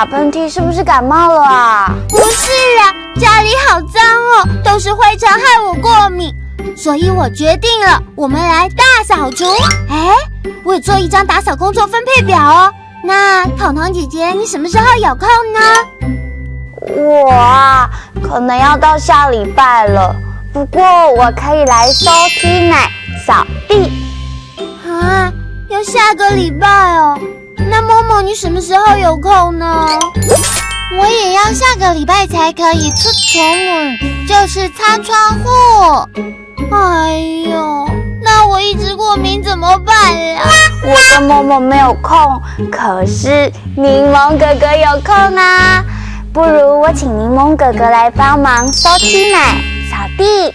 打喷嚏，是不是感冒了啊？不是啊，家里好脏哦，都是灰尘害我过敏，所以我决定了，我们来大扫除。哎，我有做一张打扫工作分配表哦。那彤彤姐姐，你什么时候有空呢？我啊，可能要到下礼拜了。不过我可以来收踢奶、扫地。啊，要下个礼拜哦。那默默你什么时候有空呢？我也要下个礼拜才可以出宠物，就是擦窗户。哎呦，那我一直过敏怎么办啊？我跟默默没有空，可是柠檬哥哥有空啊。不如我请柠檬哥哥来帮忙收踢奶、扫地，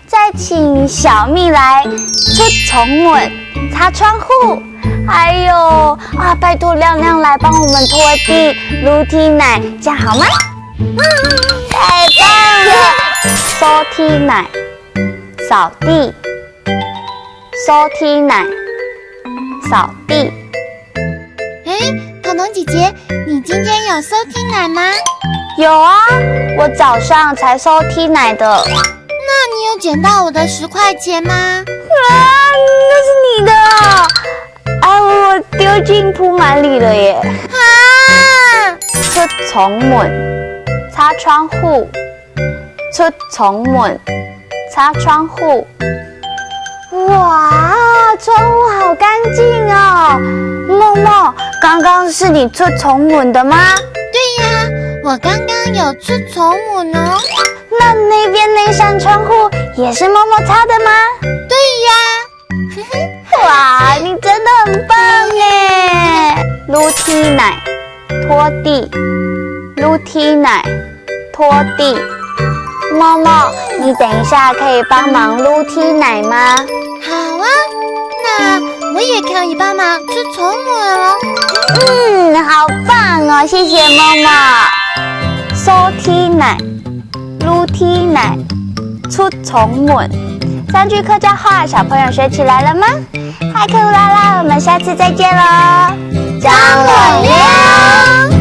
再请小蜜来出宠吻、擦窗户。还有拜托亮亮来帮我们拖地、撸踢奶，这样好吗？太棒了！收踢奶、扫地，收踢奶、扫地。彤彤姐姐，你今天有收踢奶吗？有啊，我早上才收踢奶的。那你有捡到我的10块钱吗？那是你的我丢进铺满里了耶。出宠吻，擦窗户，出宠吻，擦窗户。哇，窗户好干净哦。默默，刚刚是你出宠吻的吗？对呀，我刚刚有出宠吻哦。那边那扇窗户也是默默擦的吗？对呀。哇，你真的很棒耶！撸踢奶，拖地，撸踢奶，拖地。默默，你等一下可以帮忙撸踢奶吗？好啊，那我也可以帮忙出宠吻哦。好棒哦，谢谢默默。收踢奶，撸踢奶，出宠吻。3句客家话，小朋友学起来了吗？嗨，克鲁拉拉，我们下次再见喽！张伟亮。